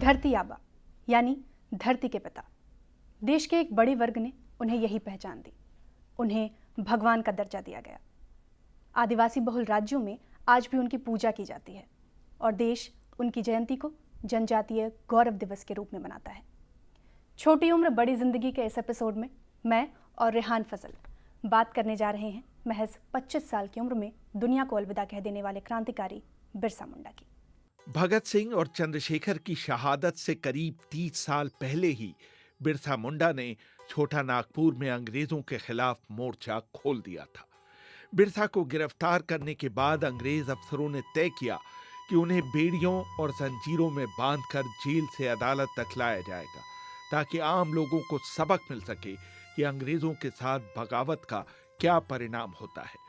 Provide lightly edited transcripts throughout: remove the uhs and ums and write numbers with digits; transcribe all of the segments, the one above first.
धरती आबा यानी धरती के पिता। देश के एक बड़े वर्ग ने उन्हें यही पहचान दी। उन्हें भगवान का दर्जा दिया गया। आदिवासी बहुल राज्यों में आज भी उनकी पूजा की जाती है और देश उनकी जयंती को जनजातीय गौरव दिवस के रूप में मनाता है। छोटी उम्र बड़ी जिंदगी के इस एपिसोड में मैं और रेहान फजल बात करने जा रहे हैं महज 25 साल की उम्र में दुनिया को अलविदा कह देने वाले क्रांतिकारी बिरसा मुंडा की। भगत सिंह और चंद्रशेखर की शहादत से करीब 30 साल पहले ही बिरसा मुंडा ने छोटा नागपुर में अंग्रेजों के खिलाफ मोर्चा खोल दिया था। बिरसा को गिरफ्तार करने के बाद अंग्रेज अफसरों ने तय किया कि उन्हें बेड़ियों और जंजीरों में बांधकर जेल से अदालत तक लाया जाएगा, ताकि आम लोगों को सबक मिल सके कि अंग्रेजों के साथ बगावत का क्या परिणाम होता है।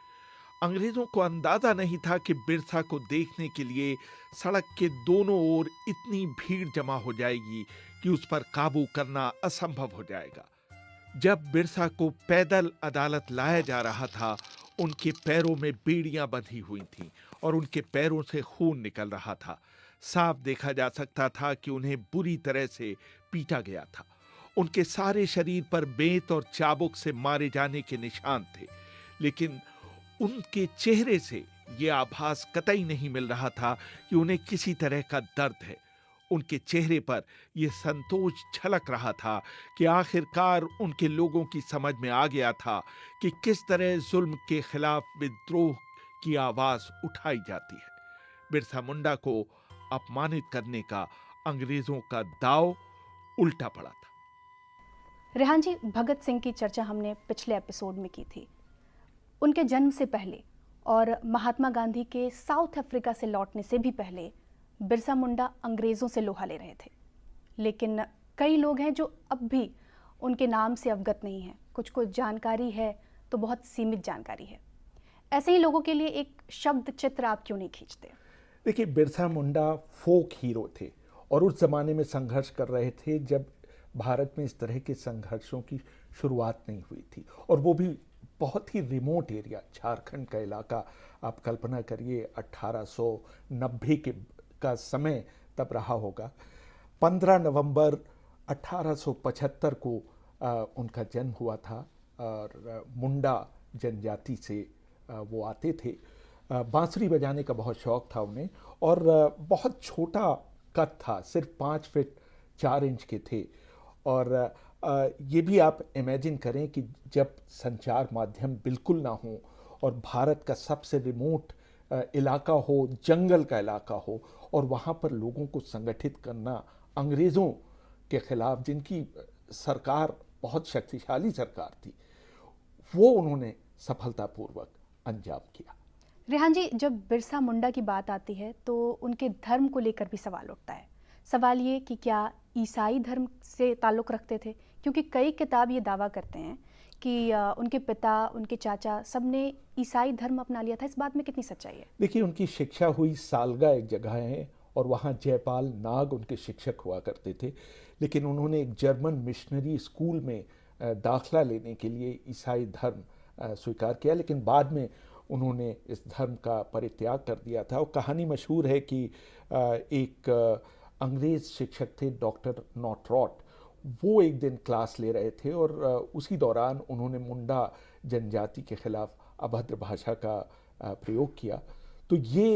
अंग्रेजों को अंदाजा नहीं था कि बिरसा को देखने के लिए सड़क के दोनों ओर इतनी भीड़ जमा हो जाएगी कि उस पर काबू करना असंभव हो जाएगा। जब बिरसा को पैदल अदालत लाया जा रहा था, उनके पैरों में बेड़ियां बंधी हुई थीं और उनके पैरों से खून निकल रहा था। साफ देखा जा सकता था कि उन्हें बुरी तरह से पीटा गया था। उनके सारे शरीर पर बेंत और चाबुक से मारे जाने के निशान थे, लेकिन उनके चेहरे से यह आभास कतई नहीं मिल रहा था कि उन्हें किसी तरह का दर्द है। उनके चेहरे पर यह संतोष झलक रहा था कि आखिरकार उनके लोगों की समझ में आ गया था कि किस तरह जुल्म के खिलाफ विद्रोह की आवाज उठाई जाती है। बिरसा मुंडा को अपमानित करने का अंग्रेजों का दांव उल्टा पड़ा था। रेहान जी, भगत सिंह की चर्चा हमने पिछले एपिसोड में की थी। उनके जन्म से पहले और महात्मा गांधी के साउथ अफ्रीका से लौटने से भी पहले बिरसा मुंडा अंग्रेज़ों से लोहा ले रहे थे। लेकिन कई लोग हैं जो अब भी उनके नाम से अवगत नहीं हैं। कुछ को जानकारी है तो बहुत सीमित जानकारी है। ऐसे ही लोगों के लिए एक शब्द चित्र आप क्यों नहीं खींचते? देखिए, बिरसा मुंडा फोक हीरो थे और उस ज़माने में संघर्ष कर रहे थे जब भारत में इस तरह के संघर्षों की शुरुआत नहीं हुई थी, और वो भी बहुत ही रिमोट एरिया, झारखंड का इलाका। आप कल्पना करिए 1890 का समय तब रहा होगा। 15 नवंबर 1875 को उनका जन्म हुआ था और मुंडा जनजाति से वो आते थे। बांसुरी बजाने का बहुत शौक था उन्हें और बहुत छोटा कद था, सिर्फ 5 फीट 4 इंच के थे। और ये भी आप इमेजिन करें कि जब संचार माध्यम बिल्कुल ना हो और भारत का सबसे रिमोट इलाका हो, जंगल का इलाका हो, और वहाँ पर लोगों को संगठित करना अंग्रेज़ों के खिलाफ, जिनकी सरकार बहुत शक्तिशाली सरकार थी, वो उन्होंने सफलतापूर्वक अंजाम किया। रेहान जी, जब बिरसा मुंडा की बात आती है तो उनके धर्म को लेकर भी सवाल उठता है। सवाल ये कि क्या ईसाई धर्म से ताल्लुक़ रखते थे? क्योंकि कई किताब ये दावा करते हैं कि उनके पिता, उनके चाचा सब ने ईसाई धर्म अपना लिया था। इस बात में कितनी सच्चाई है? देखिए, उनकी शिक्षा हुई सालगा एक जगह है और वहाँ जयपाल नाग उनके शिक्षक हुआ करते थे। लेकिन उन्होंने एक जर्मन मिशनरी स्कूल में दाखला लेने के लिए ईसाई धर्म स्वीकार किया, लेकिन बाद में उन्होंने इस धर्म का परित्याग कर दिया था। और कहानी मशहूर है कि एक अंग्रेज़ शिक्षक थे, डॉक्टर नॉटरॉट, वो एक दिन क्लास ले रहे थे और उसी दौरान उन्होंने मुंडा जनजाति के खिलाफ अभद्र भाषा का प्रयोग किया। तो ये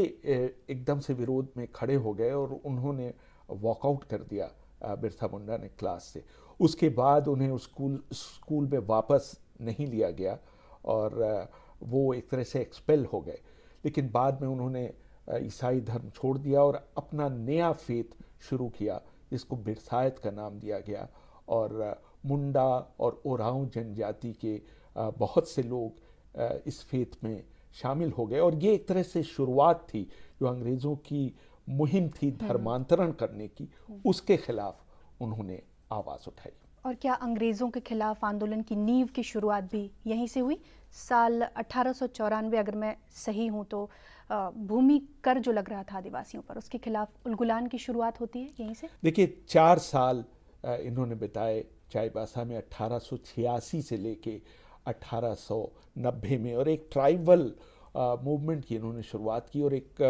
एकदम से विरोध में खड़े हो गए और उन्होंने वॉकआउट कर दिया बिरसा मुंडा ने क्लास से। उसके बाद उन्हें उस स्कूल में वापस नहीं लिया गया और वो एक तरह से एक्सपेल हो गए। लेकिन बाद में उन्होंने ईसाई धर्म छोड़ दिया और अपना नया फेथ शुरू किया, जिसको बिरसायत का नाम दिया गया। और मुंडा और ओरांव जनजाति के बहुत से लोग इस फेथ में शामिल हो गए और ये एक तरह से शुरुआत थी जो अंग्रेज़ों की मुहिम थी धर्मांतरण करने की, उसके खिलाफ उन्होंने आवाज़ उठाई। और क्या अंग्रेज़ों के खिलाफ आंदोलन की नींव की शुरुआत भी यहीं से हुई? साल 1894, अगर मैं सही हूँ तो भूमि कर जो लग रहा था आदिवासियों पर, उसके खिलाफ उलगुलान की शुरुआत होती है यहीं से। देखिए, 4 साल इन्होंने बिताए चाईबासा में 1886 से लेके 1890 में, और एक ट्राइबल मूवमेंट की इन्होंने शुरुआत की और एक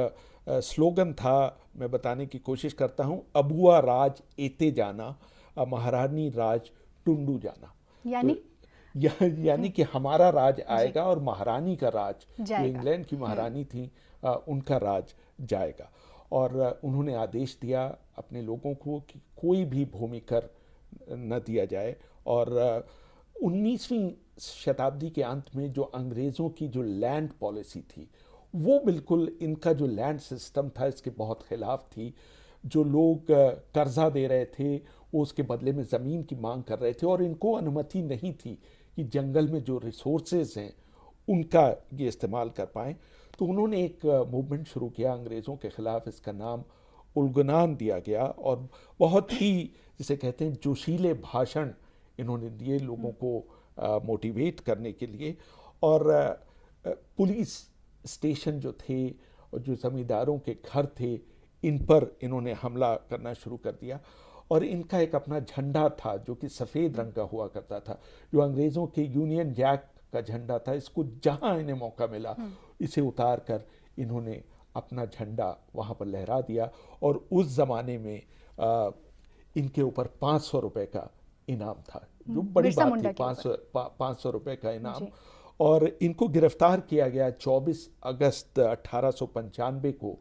स्लोगन था, मैं बताने की कोशिश करता हूँ, अबुआ राज एते जाना, महारानी राज टुंडू जाना। यानी यानी कि हमारा राज जी आएगा और महारानी का राज, जो जाएगा। इंग्लैंड की महारानी थी, उनका राज जाएगा। और उन्होंने आदेश दिया अपने लोगों को कि कोई भी भूमि कर न दिया जाए। और 19वीं शताब्दी के अंत में जो अंग्रेज़ों की जो लैंड पॉलिसी थी, वो बिल्कुल इनका जो लैंड सिस्टम था इसके बहुत खिलाफ थी। जो लोग कर्जा दे रहे थे वो उसके बदले में ज़मीन की मांग कर रहे थे, और इनको अनुमति नहीं थी कि जंगल में जो रिसोर्सेज हैं उनका ये इस्तेमाल कर पाएँ। तो उन्होंने एक मूवमेंट शुरू किया अंग्रेज़ों के ख़िलाफ़, इसका नाम उलगुनान दिया गया। और बहुत ही, जिसे कहते हैं, जोशीले भाषण इन्होंने दिए लोगों को मोटिवेट करने के लिए। और पुलिस स्टेशन जो थे और जो ज़मींदारों के घर थे, इन पर इन्होंने हमला करना शुरू कर दिया। और इनका एक अपना झंडा था जो कि सफ़ेद रंग का हुआ करता था, जो अंग्रेज़ों के यूनियन जैक का झंडा था। इसको जहाँ इन्हें मौका मिला इसे उतार कर इन्होंने अपना झंडा वहाँ पर लहरा दिया। और उस ज़माने में इनके ऊपर 500 रुपये का इनाम था, जो बड़ी बिरसा बात मुंडा थी, के ऊपर। 500 रुपये का इनाम। जी। और इनको गिरफ्तार किया गया 24 अगस्त 1895 को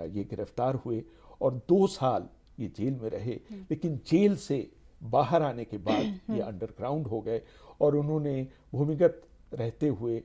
ये गिरफ्तार हुए और 2 साल ये जेल में रहे। लेकिन जेल से बाहर आने के बाद ये अंडरग्राउंड हो गए और उन्होंने भूमिगत रहते हुए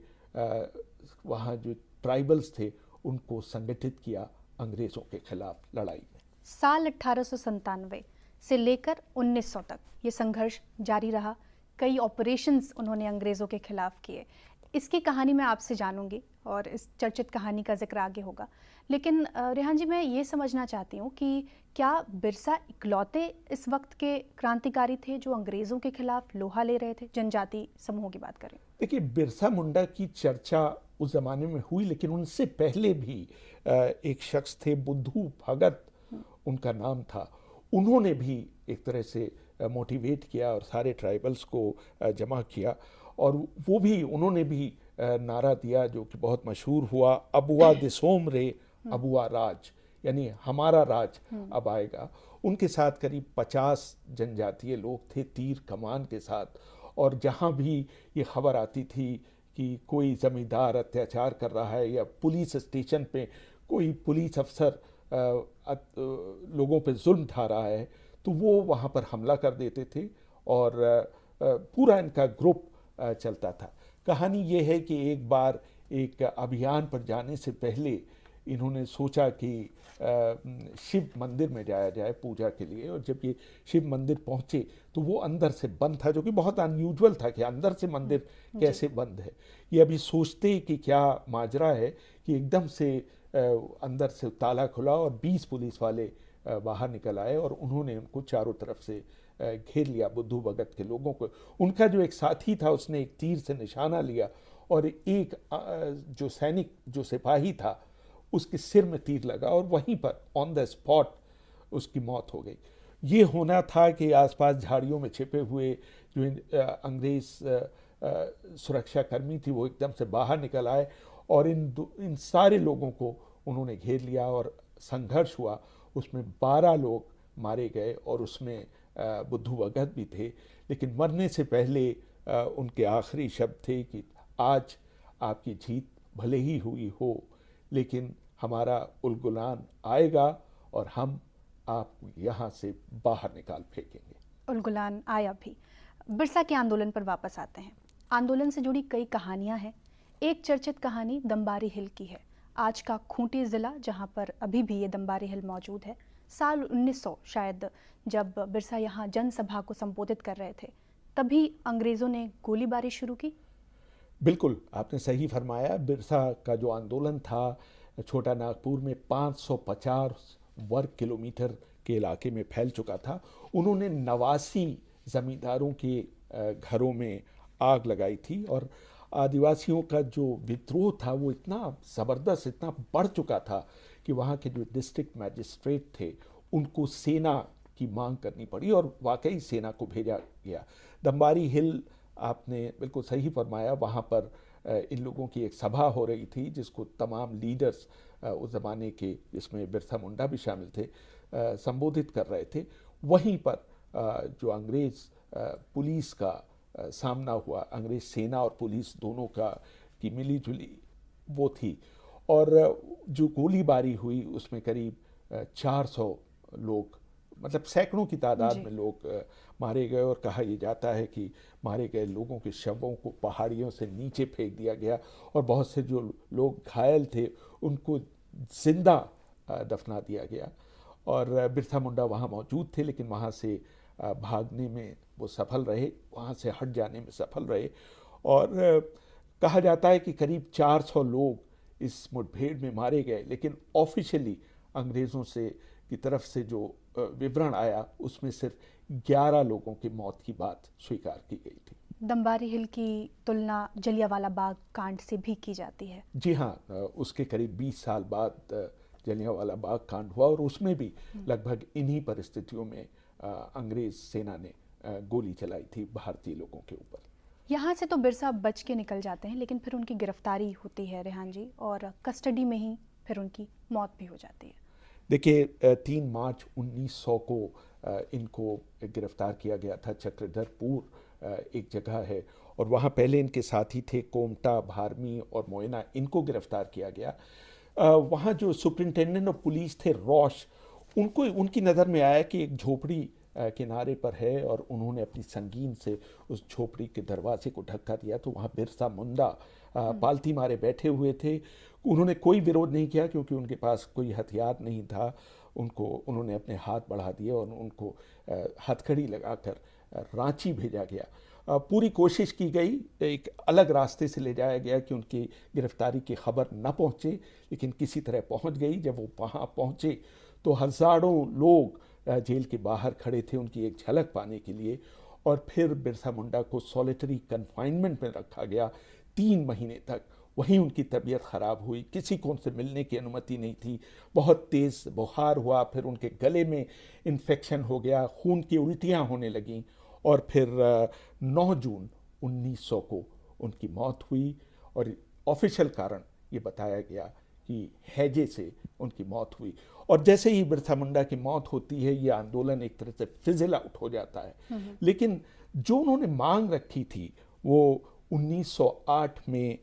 वहाँ जो ट्राइबल्स थे उनको संगठित किया अंग्रेज़ों के खिलाफ लड़ाई में। साल 1897 से लेकर 1900 तक ये संघर्ष जारी रहा। कई ऑपरेशंस उन्होंने अंग्रेज़ों के खिलाफ किए। इसकी कहानी मैं आपसे जानूंगी और इस चर्चित कहानी का जिक्र आगे होगा। लेकिन रेहान जी, मैं ये समझना चाहती हूँ कि क्या बिरसा इकलौते इस वक्त के क्रांतिकारी थे जो अंग्रेज़ों के खिलाफ लोहा ले रहे थे? जनजाति समूहों की बात करें। देखिए, बिरसा मुंडा की चर्चा उस ज़माने में हुई, लेकिन उनसे पहले भी एक शख्स थे, बुद्धू भगत उनका नाम था। उन्होंने भी एक तरह से मोटिवेट किया और सारे ट्राइबल्स को जमा किया। और वो भी, उन्होंने भी नारा दिया जो कि बहुत मशहूर हुआ, अबुआ दिसोम रे अबुआ राज, यानी हमारा राज अब आएगा। उनके साथ करीब 50 जनजातीय लोग थे, तीर कमान के साथ। और जहाँ भी ये खबर आती थी कि कोई ज़मींदार अत्याचार कर रहा है या पुलिस स्टेशन पे कोई पुलिस अफसर लोगों पे जुल्म ढा रहा है, तो वो वहाँ पर हमला कर देते थे और पूरा इनका ग्रुप चलता था। कहानी ये है कि एक बार एक अभियान पर जाने से पहले इन्होंने सोचा कि शिव मंदिर में जाया जाए पूजा के लिए। और जब ये शिव मंदिर पहुँचे तो वो अंदर से बंद था, जो कि बहुत अनयूजुअल था कि अंदर से मंदिर कैसे बंद है। ये अभी सोचते कि क्या माजरा है कि एकदम से अंदर से ताला खुला और 20 पुलिस वाले बाहर निकल आए और उन्होंने उनको चारों तरफ से घेर लिया, बुद्धू भगत के लोगों को। उनका जो एक साथी था उसने एक तीर से निशाना लिया और एक जो सैनिक, जो सिपाही था, उसके सिर में तीर लगा और वहीं पर ऑन द स्पॉट उसकी मौत हो गई। ये होना था कि आसपास झाड़ियों में छिपे हुए जो अंग्रेज़ सुरक्षाकर्मी थी वो एकदम से बाहर निकल आए और इन सारे लोगों को उन्होंने घेर लिया और संघर्ष हुआ। उसमें 12 लोग मारे गए और उसमें बुद्धू भगत भी थे। लेकिन मरने से पहले उनके आखिरी शब्द थे कि आज आपकी जीत भले ही हुई हो, लेकिन हमारा उलगुलान आएगा और हम आपको यहाँ से बाहर निकाल फेंकेंगे। उलगुलान आया भी। बिरसा के आंदोलन पर वापस आते हैं। आंदोलन से जुड़ी कई कहानियां हैं। एक चर्चित कहानी दंबारी हिल की है। आज का खूंटी ज़िला, जहां पर अभी भी ये दंबारी हिल मौजूद है। साल 1900 शायद, जब बिरसा यहाँ जनसभा को संबोधित कर रहे थे, तभी अंग्रेज़ों ने गोलीबारी शुरू की। बिल्कुल, आपने सही फरमाया। बिरसा का जो आंदोलन था छोटा नागपुर में 550 वर्ग किलोमीटर के इलाके में फैल चुका था। उन्होंने 89 ज़मींदारों के घरों में आग लगाई थी और आदिवासियों का जो विद्रोह था वो इतना ज़बरदस्त, इतना बढ़ चुका था कि वहाँ के जो डिस्ट्रिक्ट मैजिस्ट्रेट थे उनको सेना की मांग करनी पड़ी और वाकई सेना को भेजा गया। दंबारी हिल, आपने बिल्कुल सही फरमाया, वहाँ पर इन लोगों की एक सभा हो रही थी जिसको तमाम लीडर्स उस ज़माने के, जिसमें बिरसा मुंडा भी शामिल थे, संबोधित कर रहे थे, वहीं पर जो अंग्रेज़ पुलिस का सामना हुआ, अंग्रेज़ सेना और पुलिस दोनों का की मिली जुली वो थी। और जो गोलीबारी हुई उसमें करीब 400 लोग, मतलब सैकड़ों की तादाद में लोग मारे गए, और कहा यह जाता है कि मारे गए लोगों के शवों को पहाड़ियों से नीचे फेंक दिया गया, और बहुत से जो लोग घायल थे उनको जिंदा दफना दिया गया। और बिरसा मुंडा वहाँ मौजूद थे, लेकिन वहाँ से भागने में वो सफल रहे, वहाँ से हट जाने में सफल रहे। और कहा जाता है कि करीब 400 लोग इस मुठभेड़ में मारे गए, लेकिन ऑफिशियली अंग्रेज़ों से की तरफ से जो विवरण आया उसमें सिर्फ 11 लोगों की मौत की बात स्वीकार की गई थी। दंबारी हिल की तुलना जलियांवाला बाग कांड से भी की जाती है। जी हाँ, उसके करीब 20 साल बाद जलियांवाला बाग कांड हुआ, और उसमें भी लगभग इन्हीं परिस्थितियों में अंग्रेज सेना ने गोली चलाई थी भारतीय लोगों के ऊपर। यहाँ से तो बिरसा बच के निकल जाते हैं, लेकिन फिर उनकी गिरफ्तारी होती है रेहान जी, और कस्टडी में ही फिर उनकी मौत भी हो जाती है। देखिए, 3 मार्च 1900 को इनको गिरफ्तार किया गया था। चक्रधरपुर एक जगह है, और वहाँ पहले इनके साथी थे कोमटा, भारमी और मोयना, इनको गिरफ्तार किया गया। वहाँ जो सुपरिंटेंडेंट ऑफ पुलिस थे रॉश, उनको उनकी नज़र में आया कि एक झोपड़ी किनारे पर है, और उन्होंने अपनी संगीन से उस झोपड़ी के दरवाजे को धक्का दिया, तो वहाँ बिरसा मुंडा पालथी मारे बैठे हुए थे। उन्होंने कोई विरोध नहीं किया, क्योंकि उनके पास कोई हथियार नहीं था। उन्होंने अपने हाथ बढ़ा दिए और उनको हथकड़ी लगाकर रांची भेजा गया। पूरी कोशिश की गई, एक अलग रास्ते से ले जाया गया कि उनकी गिरफ्तारी की खबर न पहुँचे, लेकिन किसी तरह पहुँच गई। जब वो वहाँ पहुँचे तो हज़ारों लोग जेल के बाहर खड़े थे उनकी एक झलक पाने के लिए, और फिर बिरसा मुंडा को सॉलिटरी कन्फाइनमेंट में रखा गया 3 महीने तक। वहीं उनकी तबीयत ख़राब हुई, किसी को उनसे मिलने की अनुमति नहीं थी, बहुत तेज़ बुखार हुआ, फिर उनके गले में इन्फेक्शन हो गया, खून की उल्टियाँ होने लगीं, और फिर 9 जून 1900 को उनकी मौत हुई। और ऑफिशियल कारण ये बताया गया कि हैजे से उनकी मौत हुई। और जैसे ही बिरसा मुंडा की मौत होती है, ये आंदोलन एक तरह से फिजिल आउट हो जाता है। लेकिन जो उन्होंने मांग रखी थी वो 1908 में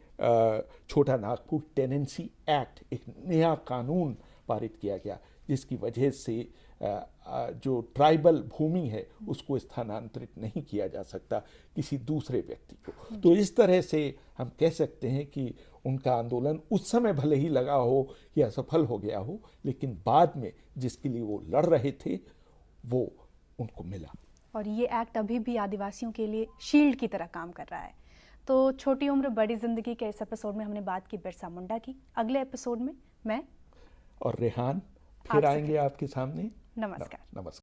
छोटा नागपुर टेनेंसी एक्ट, एक नया कानून पारित किया गया, जिसकी वजह से जो ट्राइबल भूमि है उसको स्थानांतरित नहीं किया जा सकता किसी दूसरे व्यक्ति को। तो इस तरह से हम कह सकते हैं कि उनका आंदोलन उस समय भले ही लगा हो या असफल हो गया हो, लेकिन बाद में जिसके लिए वो लड़ रहे थे वो उनको मिला। और ये एक्ट अभी भी आदिवासियों के लिए शील्ड की तरह काम कर रहा है। तो छोटी उम्र बड़ी जिंदगी के इस एपिसोड में हमने बात की बिरसा मुंडा की। अगले एपिसोड में मैं और रेहान फिर आएंगे आपके सामने। नमस्कार। नमस्कार।